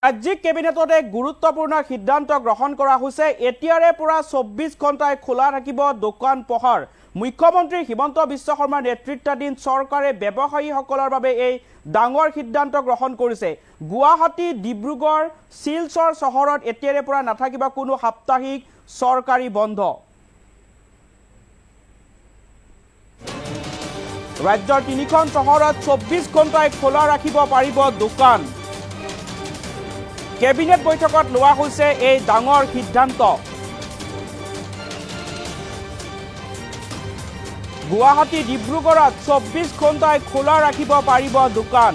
ৰাজ্যিক কেবিনেটত এক গুৰুত্বপূৰ্ণ সিদ্ধান্ত গ্ৰহণ কৰা হৈছে। এতিয়াৰে পৰা 24 ঘণ্টাই খোলা থাকিব দোকান পোহাৰ। মুখ্যমন্ত্ৰী হিমন্ত বিশ্ব শৰ্মাৰ নেতৃত্বাধীন চৰকাৰে ব্যৱসায়ীসকলৰ বাবে এই ডাঙৰ সিদ্ধান্ত গ্ৰহণ কৰিছে। গুৱাহাটী, ডিব্ৰুগড়, শিলচৰ চহৰত এতিয়াৰে পৰা নাথাকিব কোনো সাপ্তাহিক চৰকাৰী বন্ধ। ৰাজ্যৰ 3খন চহৰত 24 ঘণ্টাই খোলা ৰাখিব পাৰিব দোকান। কেবিনেট বৈঠকত লোৱা হৈছে এই ডাঙৰ সিদ্ধান্ত। গুৱাহাটী, ডিব্ৰুগড়ত 24 ঘণ্টাই খোলা ৰাখিব পাৰিব দোকান।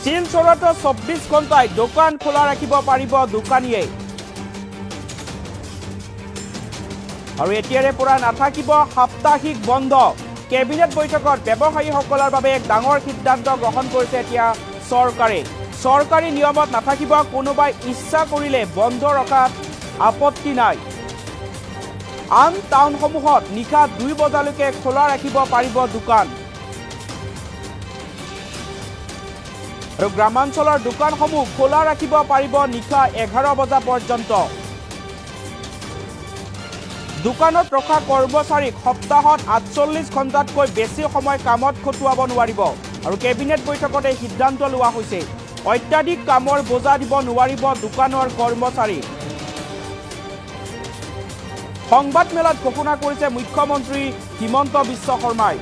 শিলচৰতো 24 ঘণ্টাই দোকান খোলা ৰাখিব পাৰিব দোকানীয়ে। আৰু এতিয়াৰে পৰা নাথাকিব সাপ্তাহিক বন্ধ। কেবিনেট বৈঠকত ব্যৱসায়ীসকলৰ বাবে এক ডাঙৰ সিদ্ধান্ত গ্ৰহণ কৰিছে এতিয়া চৰকাৰে। চৰকাৰী নিয়মত নাথাকিব, কোনোবাই ইচ্ছা কৰিলে বন্ধ ৰখাত আপত্তি নাই। আন টাউনসমূহত নিশা 2 বজালৈকে খোলা ৰাখিব পাৰিব দোকান। আৰু গ্ৰামাঞ্চলৰ দোকানসমূহ খোলা ৰাখিব পাৰিব নিশা 11 বজা পৰ্যন্ত। দোকানত ৰখা কৰ্মচাৰীক সপ্তাহত 48 ঘণ্টাতকৈ বেছি সময় কামত খটুৱাব নোৱাৰিব। আৰু কেবিনেট বৈঠকত এই সিদ্ধান্ত লোৱা হৈছে। অত্যাধিক কামৰ বোজা দিব নোৱাৰিব দোকানৰ কৰ্মচাৰী। সংবাদ মেলত ঘোষণা কৰিছে মুখ্যমন্ত্ৰী হিমন্ত বিশ্ব শৰ্মাই।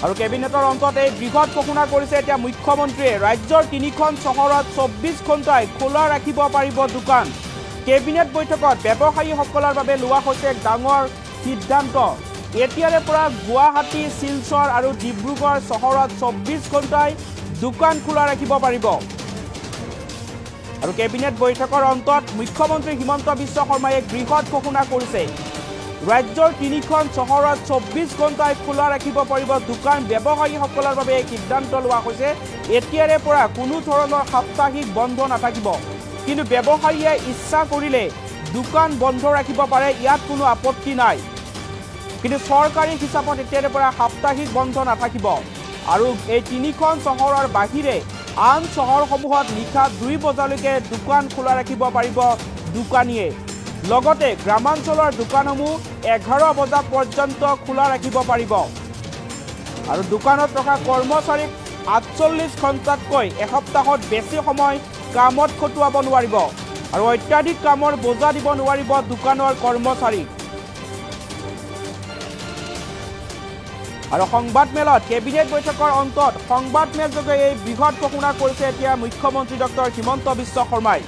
আৰু কেবিনেটৰ অন্তত এই বৃহৎ ঘোষণা কৰিছে এতিয়া মুখ্যমন্ত্ৰীয়ে। ৰাজ্যৰ 3খন চহৰত 24 ঘণ্টাই খোলা ৰাখিব পাৰিব দোকান। কেবিনেট বৈঠকত ব্যৱসায়ীসকলৰ বাবে লোৱা হৈছে এক ডাঙৰ সিদ্ধান্ত। এতিয়াৰে পৰা গুৱাহাটী, শিলচৰ আৰু ডিব্ৰুগড় চহৰত 24 ঘণ্টাই দোকান খোলা ৰাখিব পাৰিব। আৰু কেবিনেট বৈঠকৰ অন্তত মুখ্যমন্ত্ৰী হিমন্ত বিশ্ব শৰ্মাই এক বৃহৎ ঘোষণা কৰিছে। ৰাজ্যৰ 3খন চহৰত 24 ঘণ্টাই খোলা ৰাখিব পাৰিব দোকান। ব্যৱসায়ীসকলৰ বাবে এই সিদ্ধান্ত লোৱা হৈছে। এতিয়াৰে পৰা কোনো ধৰণৰ সাপ্তাহিক বন্ধ নাথাকিব, কিন্তু ব্যৱসায়ীয়ে ইচ্ছা কৰিলে দোকান বন্ধ ৰাখিব পাৰে, ইয়াত কোনো আপত্তি নাই। কিন্তু চৰকাৰী হিচাপত এতিয়াৰে পৰা সাপ্তাহিক বন্ধ নাথাকিব। আৰু এই 3খন চহৰৰ বাহিৰে আন চহৰসমূহত নিশা 2 বজালৈকে দোকান খোলা ৰাখিব পাৰিব দোকানীয়ে। লগতে গ্ৰামাঞ্চলৰ দোকানসমূহ 11 বজা পৰ্যন্ত খোলা ৰাখিব পাৰিব। আৰু দোকানত ৰখা কৰ্মচাৰীক 48 ঘণ্টাতকৈ এসপ্তাহত বেছি সময় কামত খটুৱাব নোৱাৰিব। আৰু অত্যাধিক কামৰ বোজা দিব নোৱাৰিব দোকানৰ কৰ্মচাৰীক। আৰু সংবাদ মেলত কেবিনেট বৈঠকৰ অন্তত সংবাদ মেলযোগে এই বৃহৎ ঘোষণা কৰিছে এতিয়া মুখ্যমন্ত্ৰী ডক্টৰ হিমন্ত বিশ্ব শৰ্মাই।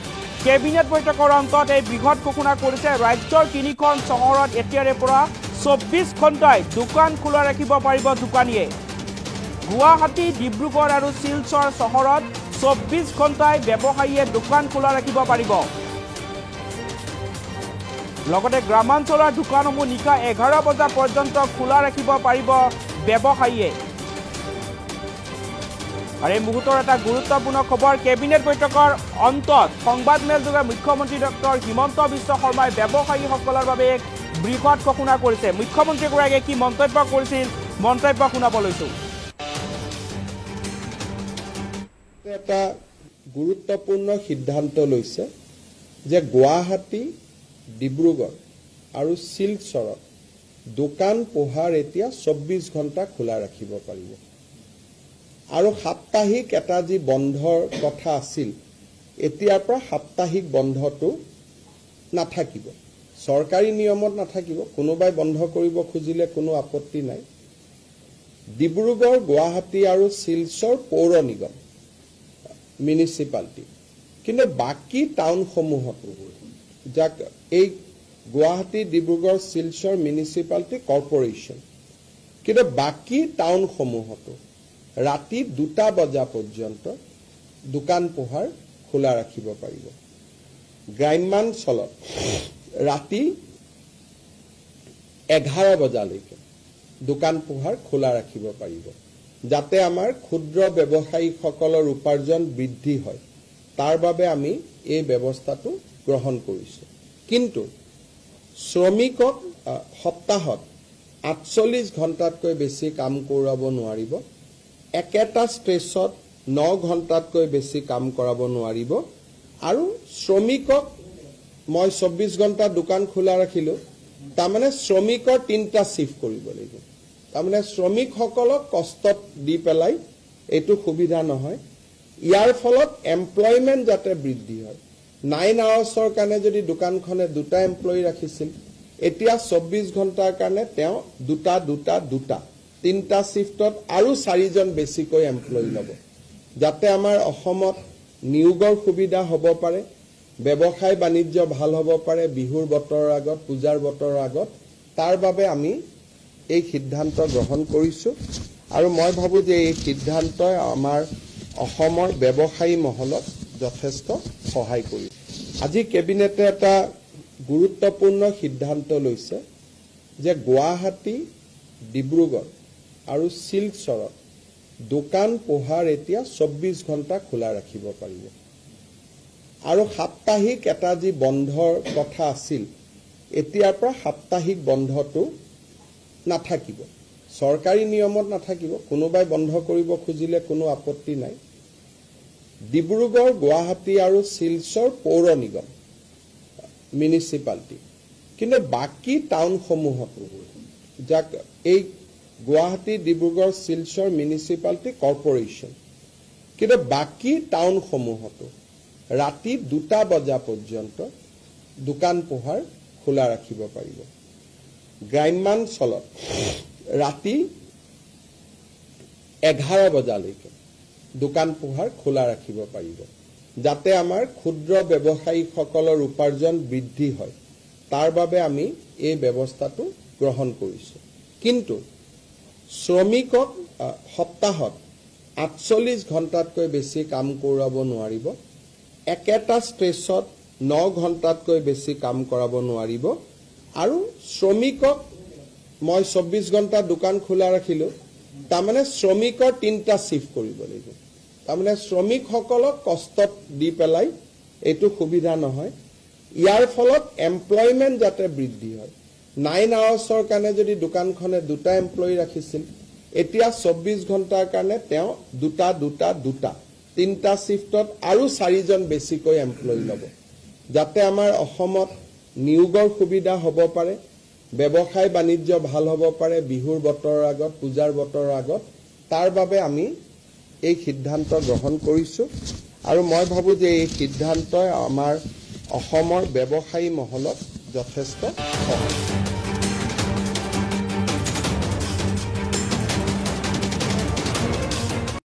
কেবিনেট বৈঠকৰ অন্তত এই বৃহৎ ঘোষণা কৰিছে। ৰাজ্যৰ 3খন চহৰত এতিয়াৰে পৰা 24 ঘণ্টাই দোকান খোলা ৰাখিব পাৰিব দোকানীয়ে। গুৱাহাটী, ডিব্ৰুগড় আৰু শিলচৰ চহৰত 24 ঘণ্টাই ব্যৱসায়ীয়ে দোকান খোলা ৰাখিব পাৰিব। লগতে গ্ৰামাঞ্চলৰ দোকানসমূহ নিশা 11 বজা পৰ্যন্ত খোলা ৰাখিব পাৰিব ব্যৱসায়ীয়ে। আৰু এই মুহূৰ্তৰ এটা গুৰুত্বপূৰ্ণ খবৰ। কেবিনেট বৈঠকৰ অন্তত সংবাদ মেলযোগে মুখ্যমন্ত্ৰী ডক্টৰ হিমন্ত বিশ্ব শৰ্মাই ব্যৱসায়ীসকলৰ বাবে এক বৃহৎ ঘোষণা কৰিছে। মুখ্যমন্ত্ৰীগৰাকীয়ে কি মন্তব্য কৰিছিল, মন্তব্য শুনাব লৈছো। এটা গুৰুত্বপূৰ্ণ সিদ্ধান্ত লৈছে যে গুৱাহাটী, ডিব্ৰুগড় আৰু শিলচৰত দোকান পোহাৰ এতিয়া 24 ঘণ্টা খোলা ৰাখিব পাৰিব। আৰু সাপ্তাহিক এটা যি বন্ধৰ কথা আছিল, এতিয়াৰ পৰা সাপ্তাহিক বন্ধটো নাথাকিব। চৰকাৰী নিয়মত নাথাকিব, কোনোবাই বন্ধ কৰিব খুজিলে কোনো আপত্তি নাই। ডিব্ৰুগড়, গুৱাহাটী আৰু শিলচৰ পৌৰ নিগম, মিউনিচিপালিটি, কিন্তু বাকী টাউনসমূহতো, যাক এই গুৱাহাটী, ডিব্ৰুগড়, শিলচৰ মিউনিচিপালিটি কৰ্পৰেশ্যন, কিন্তু বাকী টাউনসমূহতো ৰাতি 2টা বজা পৰ্যন্ত দোকান পোহাৰ খোলা ৰাখিব পাৰিব। গ্ৰাম্যাঞ্চলত ৰাতি 11 বজালৈকে দোকান পোহাৰ খোলা ৰাখিব পাৰিব, যাতে আমাৰ ক্ষুদ্ৰ ব্যৱসায়ীসকলৰ উপাৰ্জন বৃদ্ধি হয়। তাৰ বাবে আমি এই ব্যৱস্থাটো গ্ৰহণ কৰিছোঁ। কিন্তু শ্ৰমিকক সপ্তাহত 48 ঘণ্টাতকৈ বেছি কাম কৰাব নোৱাৰিব, একেটা ষ্ট্ৰেচত 9 ঘণ্টাতকৈ বেছি কাম কৰাব নোৱাৰিব, আৰু শ্ৰমিকক মই 24 ঘণ্টা দোকান খোলা ৰাখিলোঁ, তাৰমানে শ্ৰমিকৰ 3টা শিফ্ট কৰিব লাগিব। তাৰমানে শ্ৰমিকসকলক কষ্টত দি পেলাই এইটো সুবিধা নহয়। ইয়াৰ ফলত এমপ্লয়মেণ্ট যাতে বৃদ্ধি হয়। 9 আৱাৰ্ছৰ কাৰণে যদি দোকানখনে 2টা এমপ্লয়ী ৰাখিছিল, এতিয়া 24 ঘণ্টাৰ কাৰণে তেওঁ 2টা 3টা শিফ্টত আৰু 4জন বেছিকৈ এমপ্লয়ী ল'ব, যাতে আমাৰ অসমত নিয়োগৰ সুবিধা হ'ব পাৰে, ব্যৱসায় বাণিজ্য ভাল হ'ব পাৰে বিহুৰ বতৰৰ আগত, পূজাৰ বতৰৰ আগত। তাৰ বাবে আমি এই সিদ্ধান্ত গ্ৰহণ কৰিছোঁ, আৰু মই ভাবোঁ যে এই সিদ্ধান্তই আমাৰ অসমৰ ব্যৱসায়ী মহলক যথেষ্ট সহায় কৰিব। আজি কেবিনেটে এটা গুৰুত্বপূৰ্ণ সিদ্ধান্ত লৈছে যে গুৱাহাটী, ডিব্ৰুগড় আৰু শিলচৰত দোকান পোহাৰ এতিয়া 24 ঘণ্টা খোলা ৰাখিব পাৰিব, আৰু সাপ্তাহিক এটা যি বন্ধৰ কথা আছিল, এতিয়াৰ পৰা সাপ্তাহিক বন্ধটো নাথাকিব, চৰকাৰী নিয়মত নাথাকিব। কোনোবাই বন্ধ কৰিব খুজিলে কোনো আপত্তি নাই। ডিব্ৰুগড়, গুৱাহাটী আৰু শিলচৰ পৌৰ নিগম, মিউনিচিপালিটি, কিন্তু বাকী টাউনসমূহতো, যাক এই গুৱাহাটী, ডিব্ৰুগড়, শিলচৰ মিউনিচিপালিটি কৰ্পৰেশ্যন, কিন্তু বাকী টাউনসমূহতো ৰাতি 2টা বজা পৰ্যন্ত দোকান পোহাৰ খোলা ৰাখিব পাৰিব। গ্ৰাম্যাঞ্চলত ৰাতি 11 বজালৈকে দোকান পোহাৰ খোলা ৰাখিব পাৰিব, যাতে আমাৰ ক্ষুদ্ৰ ব্যৱসায়ীসকলৰ উপাৰ্জন বৃদ্ধি হয়। তাৰ বাবে আমি এই ব্যৱস্থাটো গ্ৰহণ কৰিছোঁ। কিন্তু শ্ৰমিকক সপ্তাহত 48 ঘণ্টাতকৈ বেছি কাম কৰাব নোৱাৰিব, একেটা ষ্ট্ৰেচত 9 ঘণ্টাতকৈ বেছি কাম কৰাব নোৱাৰিব, আৰু শ্ৰমিকক মই 24 ঘণ্টা দোকান খোলা ৰাখিলোঁ, তাৰমানে শ্ৰমিকৰ 3টা শিফ্ট কৰিব লাগিব। তাৰমানে শ্ৰমিকসকলক কষ্টত দি পেলাই এইটো সুবিধা নহয়। ইয়াৰ ফলত এমপ্লয়মেণ্ট যাতে বৃদ্ধি হয়। 9 আৱাৰ্ছৰ কাৰণে যদি দোকানখনে 2টা এমপ্লয়ী ৰাখিছিল, এতিয়া 24 ঘণ্টাৰ কাৰণে তেওঁ 2টা 3টা শিফ্টত আৰু 4জন বেছিকৈ এমপ্লয়ী ল'ব, যাতে আমাৰ অসমত নিয়োগৰ সুবিধা হ'ব পাৰে, ব্যৱসায় বাণিজ্য ভাল হ'ব পাৰে বিহুৰ বতৰৰ আগত, পূজাৰ বতৰৰ আগত। তাৰ বাবে আমি এই সিদ্ধান্ত গ্ৰহণ কৰিছোঁ, আৰু মই ভাবোঁ যে এই সিদ্ধান্তই আমাৰ অসমৰ ব্যৱসায়ী মহলক যথেষ্ট সহায় কৰিব।